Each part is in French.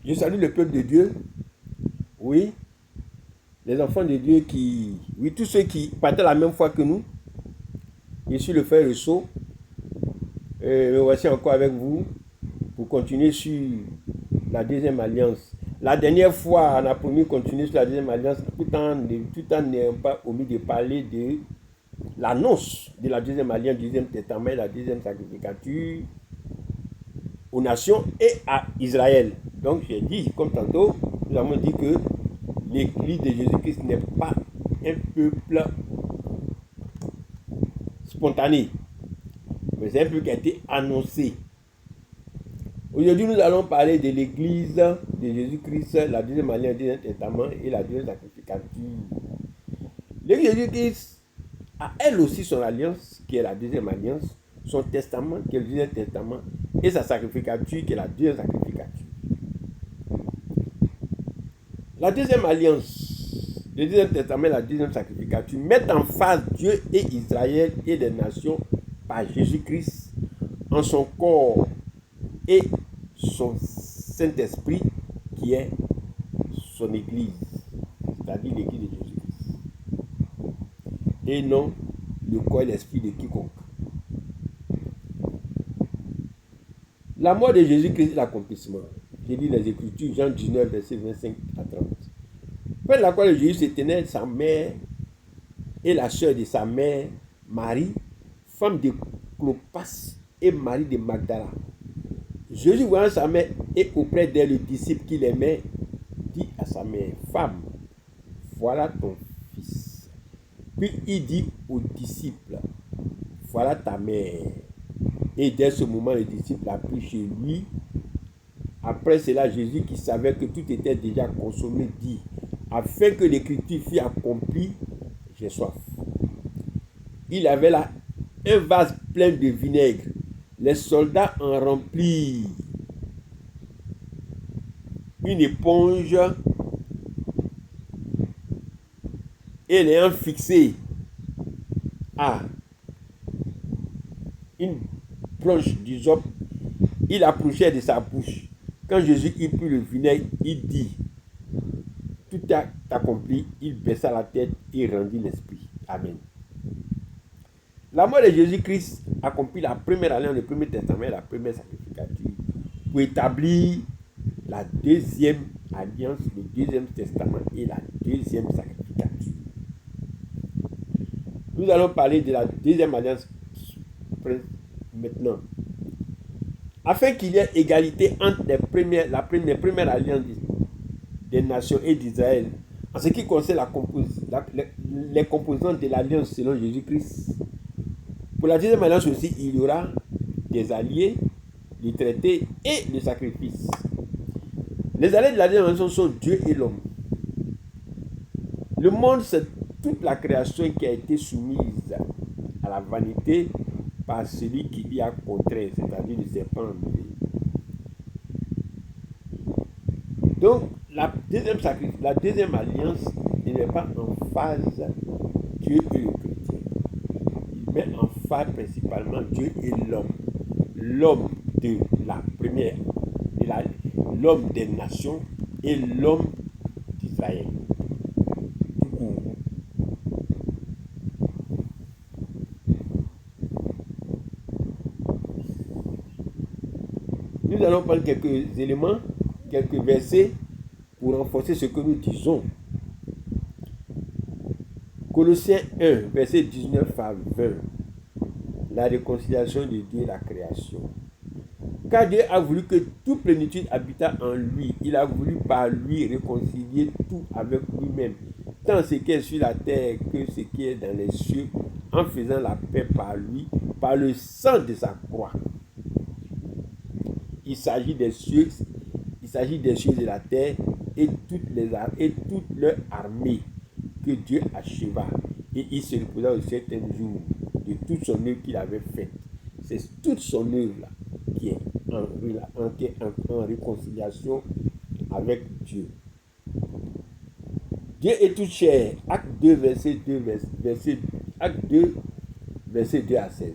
Je salue le peuple de Dieu. Oui, les enfants de Dieu oui, tous ceux qui partaient la même foi que nous. Je suis le frère Rousseau. Me voici encore avec vous pour continuer sur la deuxième alliance. La dernière fois, on a promis de continuer sur la deuxième alliance tout en n'ayant pas omis de parler de l'annonce de la deuxième alliance, du deuxième testament, la deuxième sacrificature aux nations et à Israël. Donc j'ai dit, comme tantôt, nous avons dit que l'église de Jésus-Christ n'est pas un peuple spontané, mais c'est un peuple qui a été annoncé. Aujourd'hui, nous allons parler de l'église de Jésus-Christ, la deuxième alliance, le deuxième testament et la deuxième sacrificature. L'église de Jésus-Christ a elle aussi son alliance, qui est la deuxième alliance, son testament, qui est le deuxième testament, et sa sacrificature, qui est la deuxième sacrificature. La deuxième alliance, le deuxième testament et la deuxième sacrificature mettent en face Dieu et Israël et les nations par Jésus-Christ en son corps et son Saint-Esprit qui est son Église, c'est-à-dire l'Église de Jésus-Christ. Et non le corps et l'esprit de quiconque. La mort de Jésus-Christ est l'accomplissement. J'ai lu les Écritures, Jean 19, verset 25 à 30. Près de la croix de Jésus se tenait sa mère et la sœur de sa mère, Marie, femme de Clopas et Marie de Magdala. Jésus, voyant sa mère et auprès d'elle le disciple qu'il aimait, dit à sa mère, femme, voilà ton fils. Puis il dit au disciple, voilà ta mère. Et dès ce moment, le disciple l'a pris chez lui. Après cela, Jésus, qui savait que tout était déjà consommé, dit, afin que l'écriture fût accomplie, j'ai soif. Il avait là un vase plein de vinaigre. Les soldats en remplirent une éponge et l'ayant fixée à une planche d'hysope, il approchait de sa bouche. Quand Jésus eut pris le vinaigre, il dit, tout est accompli, il baissa la tête et rendit l'esprit. Amen. La mort de Jésus-Christ accomplit la première alliance, le premier testament et la première sacrificature pour établir la deuxième alliance, le deuxième testament et la deuxième sacrificature. Nous allons parler de la deuxième alliance maintenant. Afin qu'il y ait égalité entre les premières alliances des nations et d'Israël, en ce qui concerne les composantes de l'alliance selon Jésus-Christ. Pour la deuxième alliance aussi, il y aura des alliés, les traités et le sacrifice. Les alliés de la deuxième alliance sont Dieu et l'homme. Le monde, c'est toute la création qui a été soumise à la vanité par celui qui l'y a contraint, c'est-à-dire le serpent enlevé. Donc, la deuxième alliance n'est pas en phase Dieu et le chrétien. Il met en phase principalement Dieu et l'homme. L'homme de la première, l'homme des nations et l'homme d'Israël. Nous allons prendre quelques éléments, quelques versets pour renforcer ce que nous disons. Colossiens 1, verset 19 à 20. La réconciliation de Dieu et la création. Car Dieu a voulu que toute plénitude habitât en lui. Il a voulu par lui réconcilier tout avec lui-même, tant ce qui est sur la terre que ce qui est dans les cieux, en faisant la paix par lui, par le sang de sa croix. Il s'agit des cieux de la terre et toute leur armée que Dieu acheva. Et il se reposa au septième jour de toute son œuvre qu'il avait faite. C'est toute son œuvre là qui est en réconciliation avec Dieu. Dieu est tout cher. Acte 2, verset 2, Acte 2, verset 2 à 16.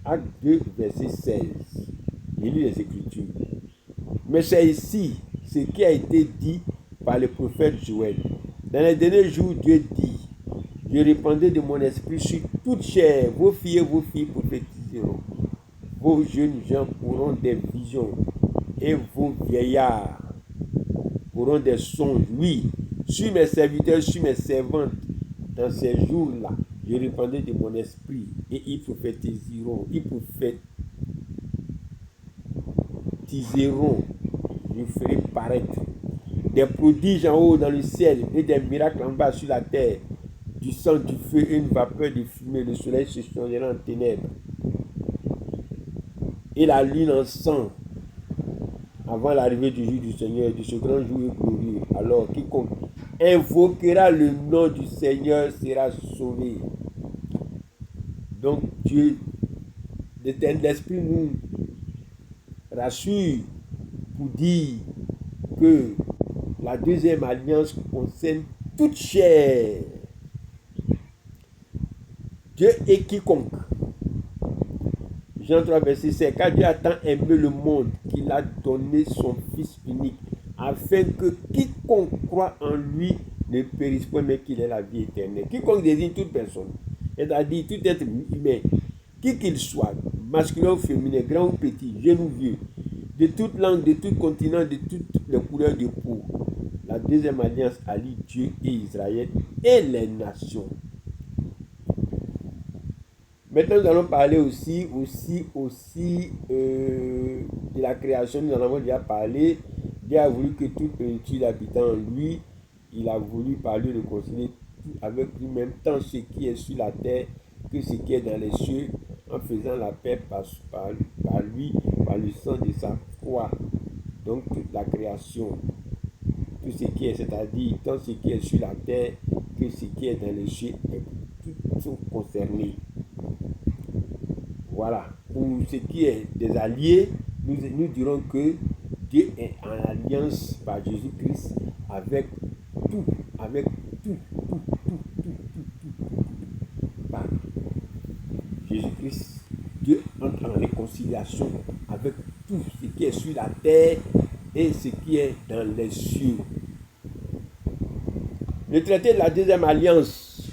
Acte 2, verset 16. Je lis les Écritures. Mais c'est ici ce qui a été dit par le prophète Joël. Dans les derniers jours, Dieu dit, je répandrai de mon esprit sur toute chair. Vos filles prophétiseront. Vos jeunes gens auront des visions. Et vos vieillards auront des songes. Oui, sur mes serviteurs, sur mes servantes, dans ces jours-là, je répandrai de mon esprit et ils prophétiseront. Je ferai paraître des prodiges en haut dans le ciel et des miracles en bas sur la terre, du sang, du feu et une vapeur de fumée. Le soleil se changera en ténèbres et la lune en sang avant l'arrivée du jour du Seigneur, de ce grand jour glorieux. Alors quiconque invoquera le nom du Seigneur sera sauvé. Donc Dieu, l'Esprit nous rassure pour dire que la deuxième alliance concerne toute chair. Dieu est quiconque. Jean 3, verset 7. Car Dieu a tant aimé le monde qu'il a donné son Fils unique, afin que quiconque croit en lui ne périsse point, mais qu'il ait la vie éternelle. Quiconque désigne toute personne, c'est-à-dire tout être humain, qui qu'il soit, masculin ou féminin, grand ou petit, jeune ou vieux, de toute langue, de tout continent, de toutes les couleurs de peau. La deuxième alliance allie Dieu et Israël et les nations. Maintenant, nous allons parler aussi de la création. Nous en avons déjà parlé. Dieu a voulu que toute créature habitant en lui, il a voulu par lui réconcilier tout avec lui-même, tant ce qui est sur la terre que ce qui est dans les cieux, en faisant la paix par lui, par le sang de sa croix. Donc, la création, tout ce qui est, c'est-à-dire tant ce qui est sur la terre que ce qui est dans les cieux, tout sont concernés. Voilà. Pour ce qui est des alliés, nous dirons que Dieu est en alliance par Jésus-Christ avec tout. Par Jésus-Christ, Dieu entre en réconciliation avec tout ce qui est sur la terre et ce qui est dans les cieux. Le traité de la deuxième alliance.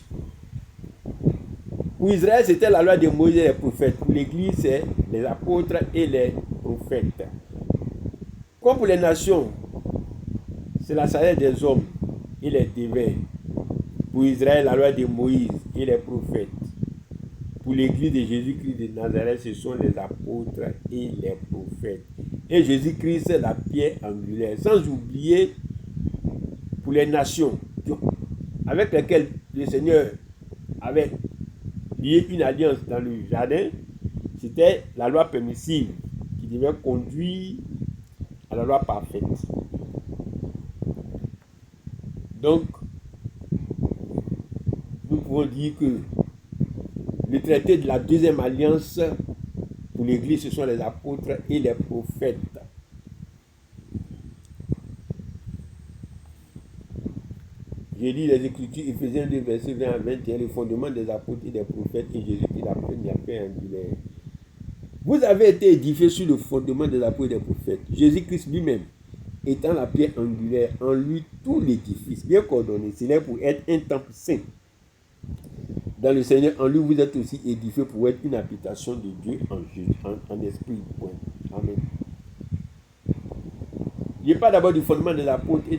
Pour Israël, c'était la loi de Moïse et les prophètes. Pour l'Église, c'est les apôtres et les prophètes. Comme pour les nations, c'est la sagesse des hommes et les devins. Pour Israël, la loi de Moïse et les prophètes. Pour l'Église de Jésus-Christ de Nazareth, ce sont les apôtres et les prophètes. Et Jésus-Christ, c'est la pierre angulaire. Sans oublier, pour les nations, avec lesquelles le Seigneur avait lié une alliance dans le jardin, c'était la loi permissive qui devait conduire à la loi parfaite. Donc, nous pouvons dire que le traité de la deuxième alliance pour l'Église, ce sont les apôtres et les prophètes. J'ai lu les Écritures, Ephésiens 2, verset 20 à 21, le fondement des apôtres et des prophètes, et Jésus qui la première pierre angulaire. Vous avez été édifiés sur le fondement des apôtres et des prophètes. Jésus-Christ lui-même étant la pierre angulaire, en lui tout l'édifice bien coordonné, c'est là pour être un temple saint. Dans le Seigneur, en lui vous êtes aussi édifiés pour être une habitation de Dieu en esprit. Amen. Il n'y a pas d'abord du fondement des apôtres et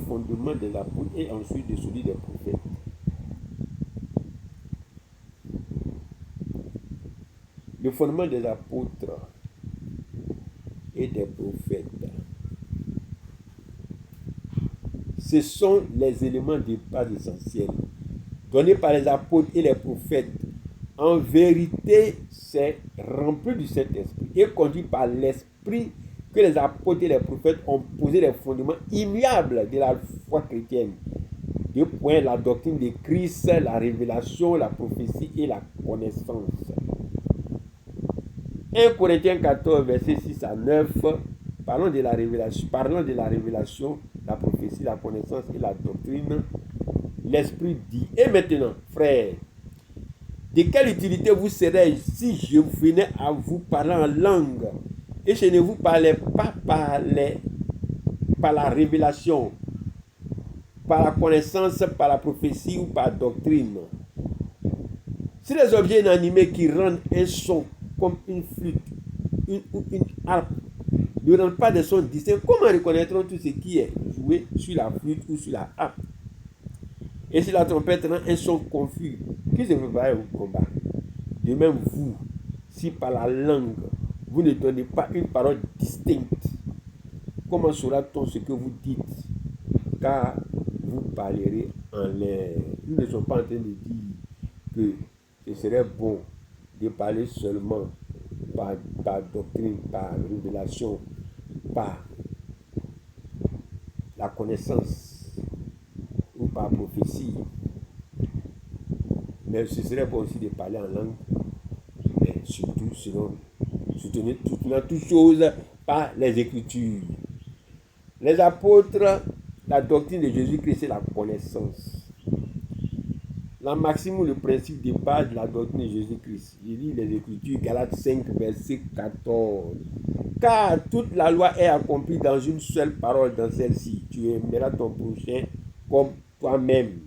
fondement des apôtres et ensuite de celui des prophètes. Le fondement des apôtres et des prophètes. Ce sont les éléments de base essentiels donnés par les apôtres et les prophètes. En vérité, c'est rempli du Saint-Esprit et conduit par l'Esprit que les apôtres et les prophètes ont posé les fondements immuables de la foi chrétienne. 2 points, la doctrine de Christ, la révélation, la prophétie et la connaissance. 1 Corinthiens 14, versets 6 à 9, parlons de la révélation, la prophétie, la connaissance et la doctrine. L'Esprit dit, et maintenant, frères, De quelle utilité vous serais-je si je venais à vous parler en langue et je ne vous parlais pas par la révélation, par la connaissance, par la prophétie ou par doctrine? Si les objets inanimés qui rendent un son comme une flûte ou une harpe ne rendent pas de son distinct, comment reconnaîtront tout ce qui est joué sur la flûte ou sur la harpe? Et si la trompette rend un son confus, qui se prépare au combat? De même vous, si par la langue vous ne donnez pas une parole distincte, comment saura-t-on ce que vous dites? Car vous parlerez en l'air. Nous ne sommes pas en train de dire que ce serait bon de parler seulement par doctrine, par révélation, par la connaissance ou par prophétie. Mais ce serait bon aussi de parler en langue, mais surtout soutenir toutes choses par les Écritures. Les apôtres, la doctrine de Jésus-Christ, c'est la connaissance. La maxime ou le principe de base de la doctrine de Jésus-Christ. Je lis les Écritures, Galates 5, verset 14. Car toute la loi est accomplie dans une seule parole, dans celle-ci. Tu aimeras ton prochain comme toi-même.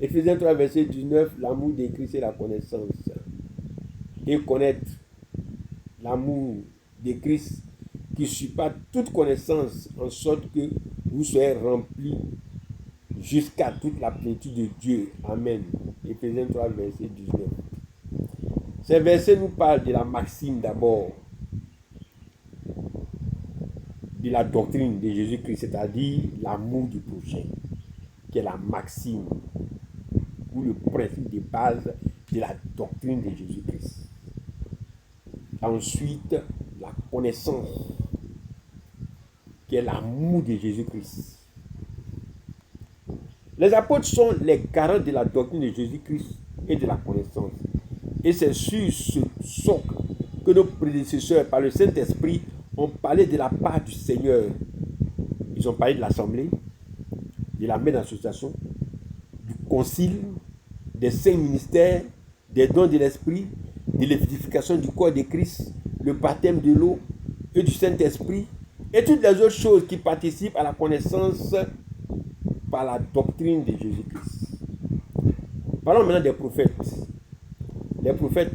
Éphésiens 3, verset 19. L'amour de Christ, c'est la connaissance. Et connaître l'amour de Christ qui supporte toute connaissance, en sorte que vous soyez remplis jusqu'à toute la plénitude de Dieu. Amen. Éphésiens 3, verset 19. Ces versets nous parlent de la maxime d'abord, de la doctrine de Jésus-Christ, c'est-à-dire l'amour du prochain, qui est la maxime ou le principe de base de la doctrine de Jésus-Christ. Ensuite, la connaissance, qui est l'amour de Jésus-Christ. Les apôtres sont les garants de la doctrine de Jésus-Christ et de la connaissance. Et c'est sur ce socle que nos prédécesseurs, par le Saint-Esprit, ont parlé de la part du Seigneur. Ils ont parlé de l'Assemblée, de la main d'association, du concile, des saints ministères, des dons de l'Esprit, de l'édification du corps de Christ, le baptême de l'eau et du Saint-Esprit, et toutes les autres choses qui participent à la connaissance par la doctrine de Jésus-Christ. Parlons maintenant des prophètes. Les prophètes,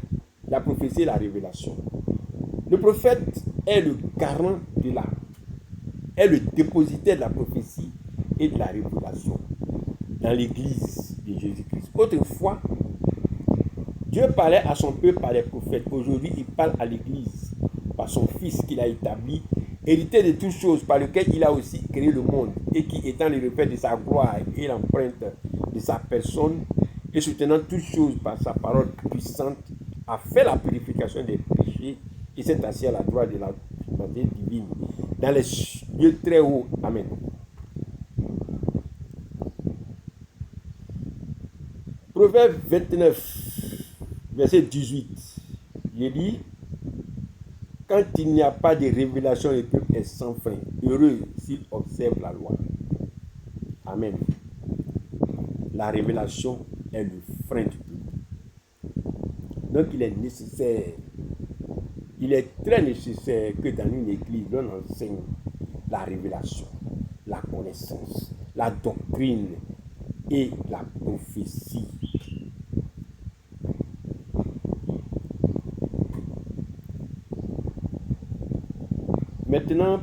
la prophétie et la révélation. Le prophète est le garant est le dépositaire de la prophétie et de la révélation dans l'église de Jésus-Christ. Autrefois, Dieu parlait à son peuple par les prophètes. Aujourd'hui, il parle à l'église par son Fils qu'il a établi, hérité de toutes choses, par lequel il a aussi créé le monde, et qui, étant le repère de sa gloire et l'empreinte de sa personne, et soutenant toutes choses par sa parole puissante, a fait la purification des péchés et s'est assis à la droite de la humanité divine dans les lieux très hauts. Amen. Proverbe 29, verset 18. Il dit: quand il n'y a pas de révélation, le peuple est sans fin. Heureux s'il observe la loi. Amen. La révélation est le frein du peuple. Donc il est nécessaire, il est très nécessaire que dans une église, l'on enseigne la révélation, la connaissance, la doctrine et la prophétie. Maintenant,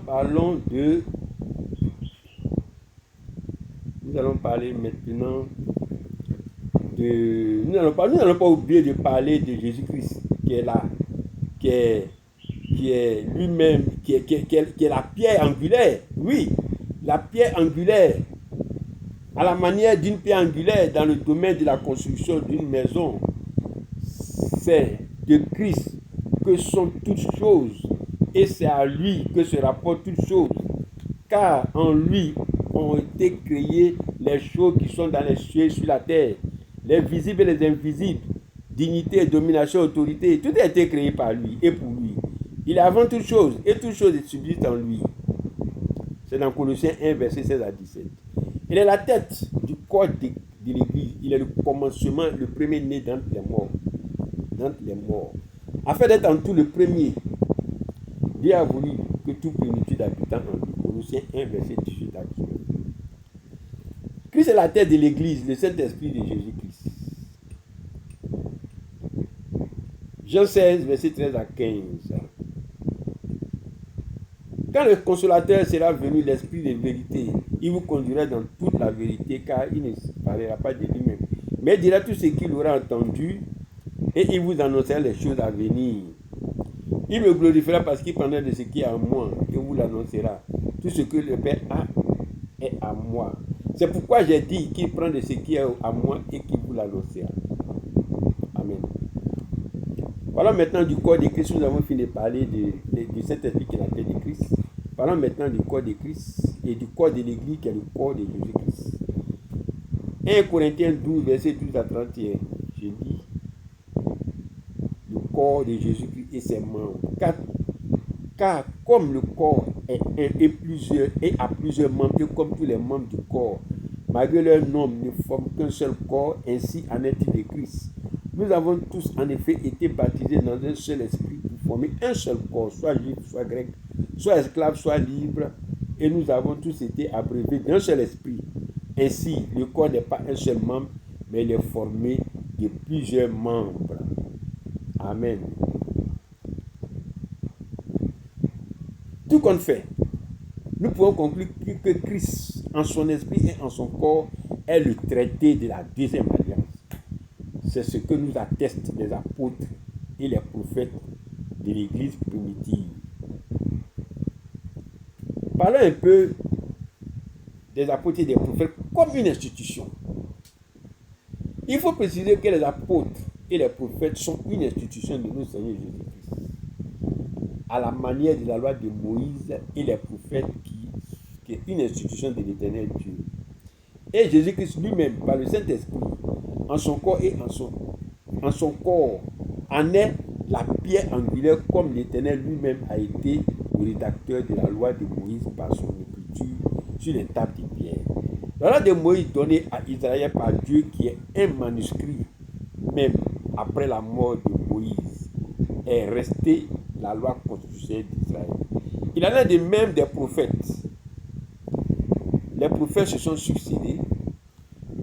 nous allons parler maintenant de... Nous n'allons pas oublier de parler de Jésus-Christ, qui est là, qui est lui-même, qui est la pierre angulaire. Oui, la pierre angulaire, à la manière d'une pierre angulaire dans le domaine de la construction d'une maison. C'est de Christ que sont toutes choses, et c'est à lui que se rapportent toutes choses, car en lui ont été créées les choses qui sont dans les cieux et sur la terre, les visibles et les invisibles, dignité, domination, autorité, tout a été créé par lui et pour lui. Il est avant toutes choses, et toutes choses subsistent en lui. C'est dans Colossiens 1, verset 16 à 17. Il est la tête du corps de l'Église. Il est le commencement, le premier-né d'entre les morts. D'entre les morts. Afin d'être en tout le premier, Dieu a voulu que toute plénitude habitant en lui. Colossiens 1, verset 18 à 19. Christ est la tête de l'Église, le Saint-Esprit de Jésus-Christ. Jean 16, verset 13 à 15. Quand le consolateur sera venu, l'Esprit de vérité, il vous conduira dans toute la vérité, car il ne parlera pas de lui-même, mais il dira tout ce qu'il aura entendu, et il vous annoncera les choses à venir. Il me glorifiera parce qu'il prendra de ce qui est à moi, et vous l'annoncera. Tout ce que le Père a est à moi. C'est pourquoi j'ai dit qu'il prend de ce qui est à moi, et qu'il vous l'annoncera. Amen. Voilà maintenant du corps de Christ. Nous avons fini de parler du Saint-Esprit qui est la tête de Christ. Parlons maintenant du corps de Christ et du corps de l'Église qui est le corps de Jésus-Christ. 1 Corinthiens 12, verset 12 à 31. Je dis le corps de Jésus-Christ et ses membres. Car comme le corps est a plusieurs membres, et comme tous les membres du corps, malgré leur nombre, ne forment qu'un seul corps, ainsi en est-il de Christ. Nous avons tous en effet été baptisés dans un seul esprit pour former un seul corps, soit juif, soit grec, soit esclave, soit libre, et nous avons tous été abreuvés d'un seul esprit. Ainsi, le corps n'est pas un seul membre, mais il est formé de plusieurs membres. Amen. Tout compte fait, nous pouvons conclure que Christ, en son esprit et en son corps, est le traité de la deuxième alliance. C'est ce que nous attestent les apôtres et les prophètes de l'Église primitive. Parlons un peu des apôtres et des prophètes comme une institution. Il faut préciser que les apôtres et les prophètes sont une institution de notre Seigneur Jésus-Christ, à la manière de la loi de Moïse et les prophètes qui est une institution de l'Éternel Dieu. Et Jésus-Christ lui-même, par le Saint-Esprit, en son corps et en son corps, en est la pierre angulaire comme l'Éternel lui-même a été le rédacteur de la loi de Moïse par son écriture sur les tables de pierre. La loi de Moïse donnée à Israël par Dieu, qui est un manuscrit, même après la mort de Moïse, est restée la loi constitutionnelle d'Israël. Il en est de même des prophètes. Les prophètes se sont succédés,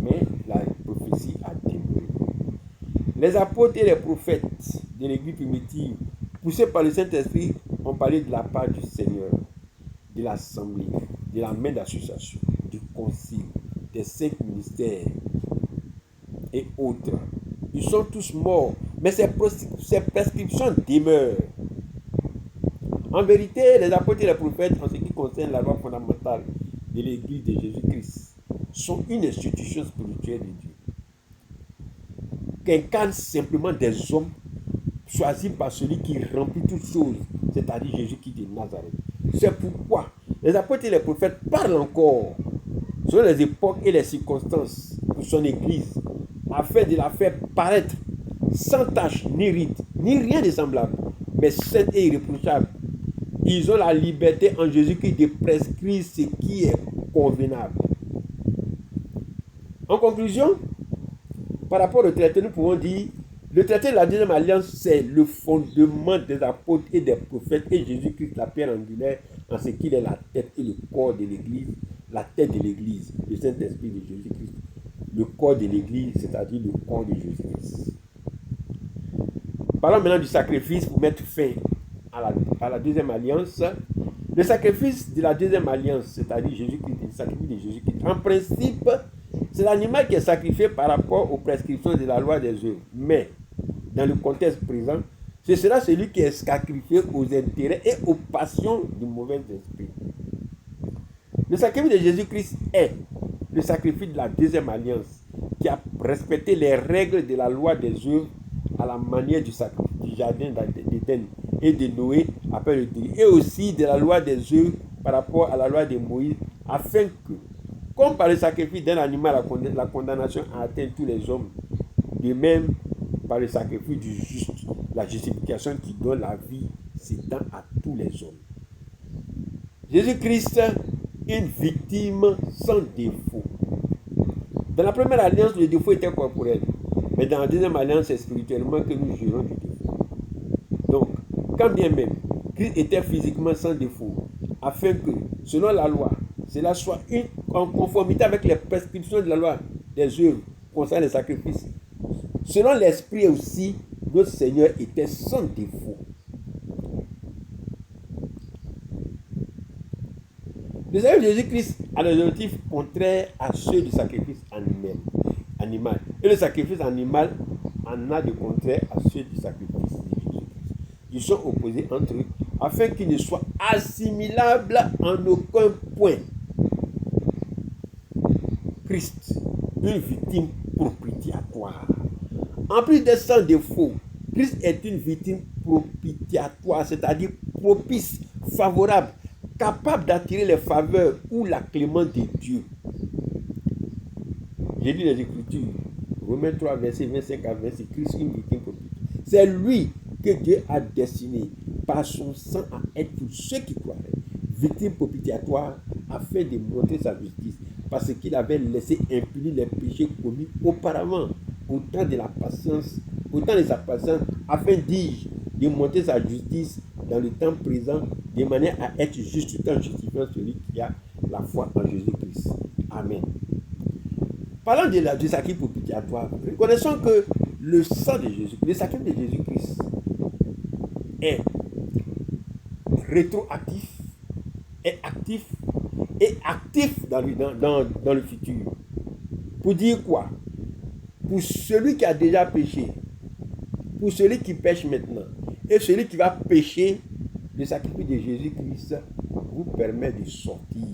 mais la prophétie a demeuré. Les apôtres et les prophètes de l'Église primitive, poussés par le Saint-Esprit, ont parlé de la part du Seigneur, de l'Assemblée, de la main d'association, du concile, des 5 ministères et autres. Ils sont tous morts, mais ces prescriptions demeurent. En vérité, les apôtres et les prophètes, en ce qui concerne la loi fondamentale de l'Église de Jésus-Christ, sont une institution spirituelle de Dieu, qui incarne simplement des hommes choisis par celui qui remplit toutes choses, c'est-à-dire Jésus-Christ de Nazareth. C'est pourquoi les apôtres et les prophètes parlent encore sur les époques et les circonstances de son Église, afin de la faire paraître sans tache, ni ride, ni rien de semblable, mais sainte et irréprochable. Ils ont la liberté en Jésus-Christ de prescrire ce qui est convenable. En conclusion, par rapport au traité, nous pouvons dire le traité de la deuxième alliance, c'est le fondement des apôtres et des prophètes, et Jésus-Christ, la pierre angulaire, en ce qu'il est la tête et le corps de l'Église, la tête de l'Église, le Saint-Esprit de Jésus-Christ, le corps de l'Église, c'est-à-dire le corps de Jésus-Christ. Parlons maintenant du sacrifice pour mettre fin à la deuxième alliance. Le sacrifice de la deuxième alliance, c'est-à-dire Jésus-Christ, le sacrifice de Jésus-Christ, en principe, c'est l'animal qui est sacrifié par rapport aux prescriptions de la loi des œuvres. Mais, dans le contexte présent, ce sera celui qui est sacrifié aux intérêts et aux passions du mauvais esprit. Le sacrifice de Jésus-Christ est le sacrifice de la deuxième alliance, qui a respecté les règles de la loi des œuvres à la manière du sacrifice du jardin d'Éden et de Noé après le déluge, et aussi de la loi des œuvres par rapport à la loi de Moïse, afin que, comme par le sacrifice d'un animal, la condamnation a atteint tous les hommes, de même par le sacrifice du juste, la justification qui donne la vie s'étend à tous les hommes. Jésus-Christ, une victime sans défaut, Dans la première alliance, le défaut était corporel. Mais dans la deuxième alliance, c'est spirituellement que nous jurons du défaut. Donc, quand bien même, Christ était physiquement sans défaut, afin que, selon la loi, cela soit en conformité avec les prescriptions de la loi des œuvres concernant les sacrifices. Selon l'esprit aussi, notre Seigneur était sans défaut. Le Seigneur Jésus-Christ a des objectifs contraires à ceux du sacrifice animal. Et le sacrifice animal en a de contraires à ceux du sacrifice de Jésus-Christ. Ils sont opposés entre eux afin qu'ils ne soient assimilables en aucun point. Christ, une victime propitiatoire. En plus d'être sans défaut, Christ est une victime propitiatoire, c'est-à-dire propice, favorable, capable d'attirer les faveurs ou la clémence de Dieu. J'ai lu les Écritures, Romains 3, verset 25 à 26, Christ, une victime propitiatoire. C'est lui que Dieu a destiné par son sang à être pour ceux qui croiraient, victime propitiatoire, afin de montrer sa justice, parce qu'il avait laissé impunis les péchés commis auparavant, autant de sa patience, afin, dis-je, de montrer sa justice dans le temps présent, de manière à être juste tout en justifiant celui qui a la foi en Jésus-Christ. Amen. Parlant du sacrifice propitiatoire, reconnaissons que le sang de Jésus, le sacrifice de Jésus-Christ est rétroactif, est actif et actif dans le futur. Pour dire quoi? Pour celui qui a déjà péché, pour celui qui pêche maintenant, et celui qui va pécher, le sacrifice de Jésus-Christ vous permet de sortir,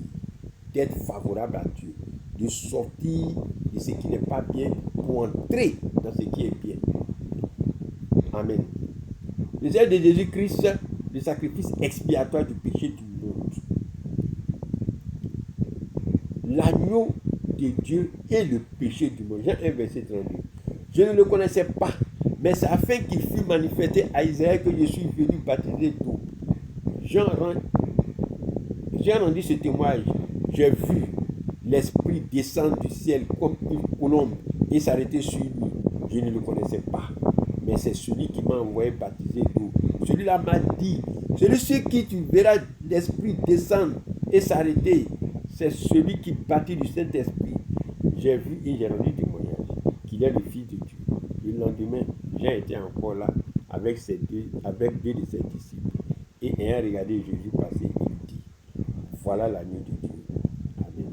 d'être favorable à Dieu, de sortir de ce qui n'est pas bien pour entrer dans ce qui est bien. Amen. Le Seigneur de Jésus-Christ, le sacrifice expiatoire du péché du monde. L'agneau de Dieu est le péché du monde. Jean 1, verset 32. Je ne le connaissais pas, mais c'est afin qu'il fût manifesté à Israël que je suis venu baptiser d'eau. Jean rendit ce témoignage. J'ai vu l'Esprit descendre du ciel comme une colombe et s'arrêter sur lui. Je ne le connaissais pas, mais c'est celui qui m'a envoyé baptiser d'eau. Celui-là m'a dit, celui sur qui tu verras l'Esprit descendre et s'arrêter, c'est celui qui baptise du Saint-Esprit. J'ai vu et j'ai rendu témoignage qu'il est le Fils de Dieu. Le lendemain, j'ai été encore là avec deux de ses disciples. Et ayant regardé Jésus passer, il dit, voilà l'agneau de Dieu. Amen.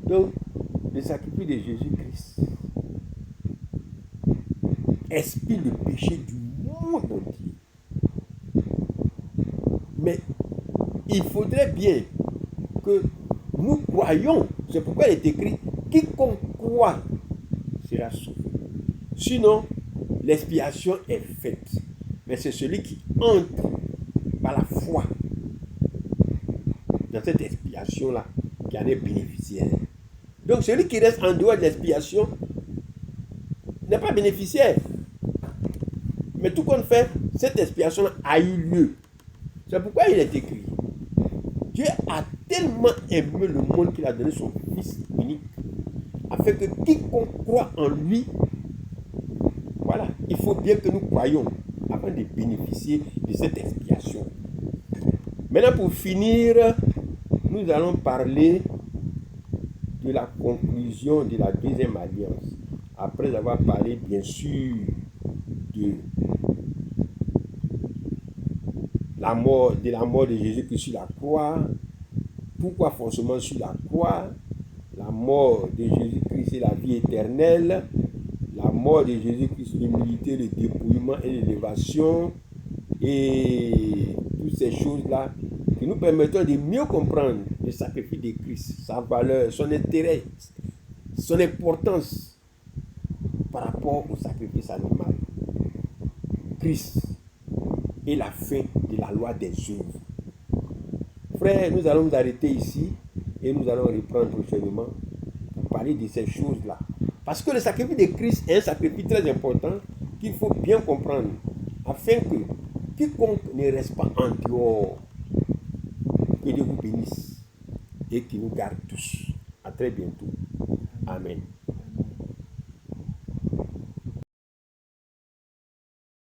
Donc, le sacrifice de Jésus-Christ expie le péché du monde entier. Mais il faudrait bien que nous croyions, c'est pourquoi il est écrit, quiconque croit sera sauvé. Sinon, l'expiation est faite. Mais c'est celui qui entre par la foi dans cette expiation-là qui en est bénéficiaire. Donc celui qui reste en dehors de l'expiation n'est pas bénéficiaire. Mais tout compte fait, cette expiation a eu lieu. C'est pourquoi il est écrit. Dieu a tellement aimé le monde qu'il a donné son Fils unique, afin que quiconque croit en lui, voilà, il faut bien que nous croyions afin de bénéficier de cette expiation. Maintenant, pour finir, nous allons parler de la conclusion de la deuxième alliance. Après avoir parlé, bien sûr, de la mort de Jésus-Christ sur la croix. Pourquoi forcément sur la croix? La mort de Jésus-Christ, c'est la vie éternelle. La mort de Jésus-Christ, l'humilité, le dépouillement et l'élévation. Et toutes ces choses-là qui nous permettent de mieux comprendre le sacrifice de Christ, sa valeur, son intérêt, son importance par rapport au sacrifice animal. Christ est la fin de la loi des œuvres. Frères, nous allons nous arrêter ici et nous allons reprendre prochainement pour parler de ces choses-là. Parce que le sacrifice de Christ est un sacrifice très important qu'il faut bien comprendre afin que quiconque ne reste pas en dehors, que Dieu vous bénisse et qu'il nous garde tous. À très bientôt. Amen.